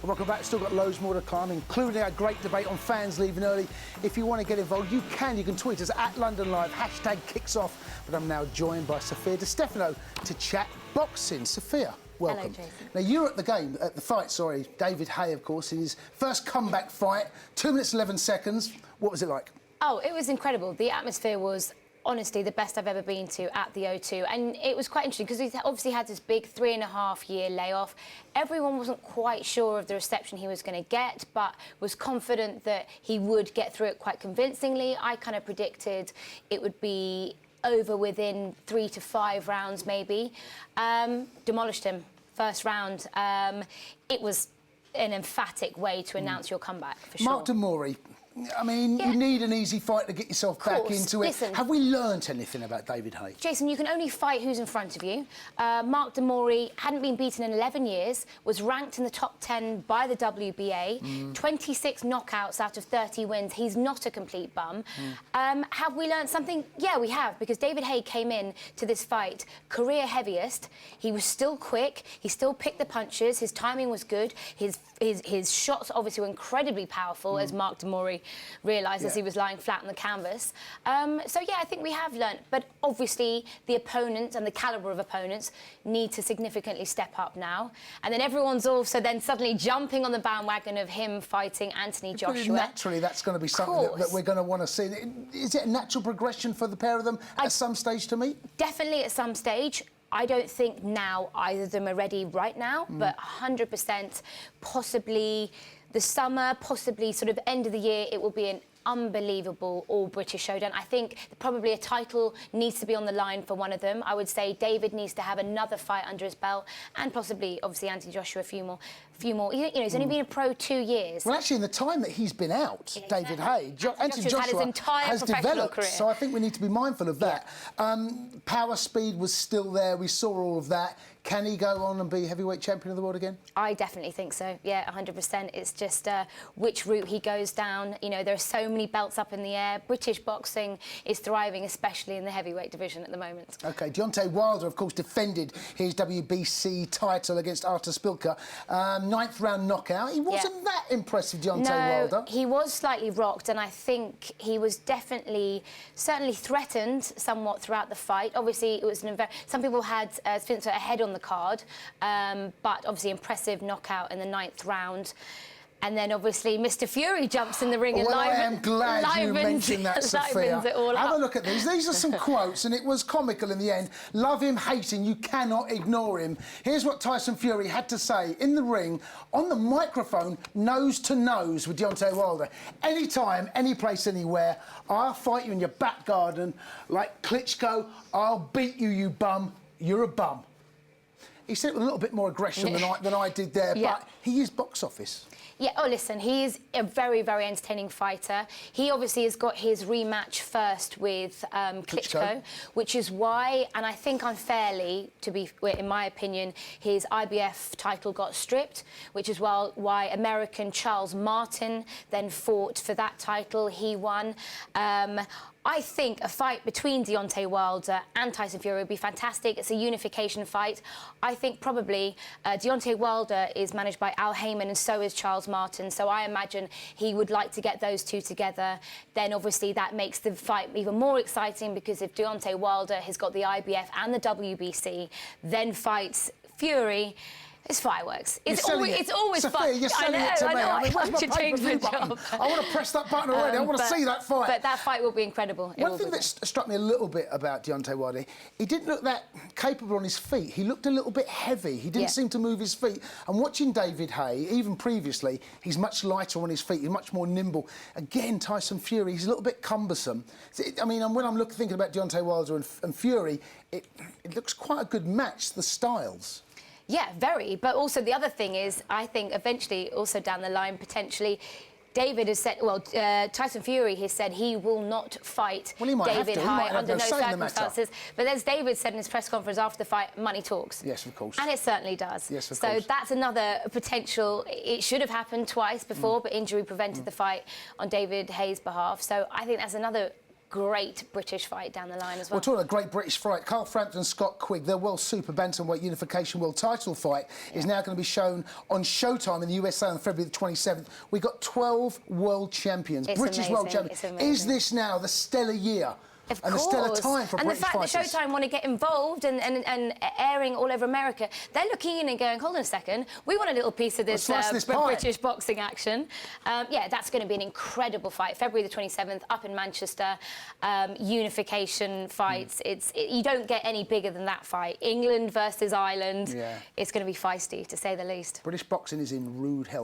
Welcome back. Still got loads more to come, including our great debate on fans leaving early. If you want to get involved, you can. You can tweet us at London Live, #kicks off. But I'm now joined by Sophia De Stefano to chat boxing. Sophia, welcome. Hello, Jason. Now, you were at the fight, David Haye, of course, in his first comeback fight, 2 minutes 11 seconds. What was it like? Oh, it was incredible. The atmosphere was honestly the best I've ever been to at the O2, and it was quite interesting because he obviously had this big 3.5-year layoff. Everyone wasn't quite sure of the reception he was going to get, but was confident that he would get through it quite convincingly. I kind of predicted it would be over within 3 to 5 rounds, maybe. Demolished him first round. It was an emphatic way to announce your comeback, for sure. Mark Demori, I mean, you need an easy fight to get yourself back into it. Listen, have we learnt anything about David Haye? Jason, you can only fight who's in front of you. Mark Demori hadn't been beaten in 11 years, was ranked in the top 10 by the WBA, 26 knockouts out of 30 wins. He's not a complete bum. Have we learnt something? Yeah, we have, because David Haye came in to this fight career heaviest. He was still quick. He still picked the punches. His timing was good. His shots obviously were incredibly powerful, as Mark Demori realised as he was lying flat on the canvas. So, yeah, I think we have learnt. But obviously, the opponents and the calibre of opponents need to significantly step up now. And then everyone's also then suddenly jumping on the bandwagon of him fighting Anthony Joshua. Naturally, that's going to be something that we're going to want to see. Is it a natural progression for the pair of them at some stage to meet? Definitely at some stage. I don't think now either of them are ready right now, but 100% possibly the summer, possibly sort of end of the year, it will be an unbelievable all-British showdown. I think probably a title needs to be on the line for one of them. I would say David needs to have another fight under his belt, and possibly, obviously, Anthony Joshua a few more. You know, he's only been a pro 2 years. Well, actually, in the time that he's been out, David Haye, Anthony Joshua had his entire has developed. career. So I think we need to be mindful of that. Power, speed was still there. We saw all of that. Can he go on and be heavyweight champion of the world again? I definitely think so. Yeah, 100%. It's just which route he goes down. You know, there are so many belts up in the air. British boxing is thriving, especially in the heavyweight division at the moment. OK, Deontay Wilder, of course, defended his WBC title against Artur Szpilka. 9th round knockout. He wasn't that impressive, Deontay Wilder. No, he was slightly rocked, and I think he was certainly threatened somewhat throughout the fight. Obviously, it was some people had Spencer ahead on the card, but obviously impressive knockout in the 9th round. And then, obviously, Mr. Fury jumps in the ring and I am glad you mentioned that, Sophia. It all Have up. a look at these. These are some quotes, and it was comical in the end. Love him, hate him, you cannot ignore him. Here's what Tyson Fury had to say in the ring, on the microphone, nose to nose with Deontay Wilder. Anytime, any place, anywhere, I'll fight you in your back garden. Like Klitschko, I'll beat you, you bum. You're a bum. He said it with a little bit more aggression than I did there, but he is box office. Yeah, oh, listen, he's a very, very entertaining fighter. He obviously has got his rematch first with Klitschko, which is why, and I think unfairly, in my opinion, his IBF title got stripped, which is why American Charles Martin then fought for that title. He won. I think a fight between Deontay Wilder and Tyson Fury would be fantastic. It's a unification fight. I think probably Deontay Wilder is managed by Al Heyman, and so is Charles Martin. So I imagine he would like to get those two together. Then obviously that makes the fight even more exciting, because if Deontay Wilder has got the IBF and the WBC, then fights Fury, it's fireworks. It's always Sophia, fun. You're selling it to me. I mean, where's my pay-per-view button? I want to press that button already. I want to see that fight. But that fight will be incredible. One thing that struck me a little bit about Deontay Wilder, he didn't look that capable on his feet. He looked a little bit heavy. He didn't seem to move his feet. And watching David Haye, even previously, he's much lighter on his feet. He's much more nimble. Again, Tyson Fury, he's a little bit cumbersome. I mean, when I'm thinking about Deontay Wilder and Fury, it looks quite a good match, the styles. Yeah, very. But also the other thing is, I think eventually, also down the line, potentially, David has said, Tyson Fury has said he will not fight David Haye under no circumstances. But as David said in his press conference after the fight, money talks. Yes, of course. And it certainly does. Yes, of course. So that's another potential. It should have happened twice before, but injury prevented the fight on David Haye's behalf. So I think that's another great British fight down the line as well. We're talking a great British fight. Carl Frampton, Scott Quigg, their World Super Bantamweight Unification World title fight is now going to be shown on Showtime in the USA on February the 27th. We got 12 world champions, British world champions. Is this now the stellar year? Of and course. a stellar time for and British fighters. And the fact that Showtime want to get involved and airing all over America, they're looking in and going, hold on a second, we want a little piece of this, British boxing action. Yeah, that's going to be an incredible fight. February the 27th, up in Manchester, unification fights. You don't get any bigger than that fight. England versus Ireland. Yeah. It's going to be feisty, to say the least. British boxing is in rude health.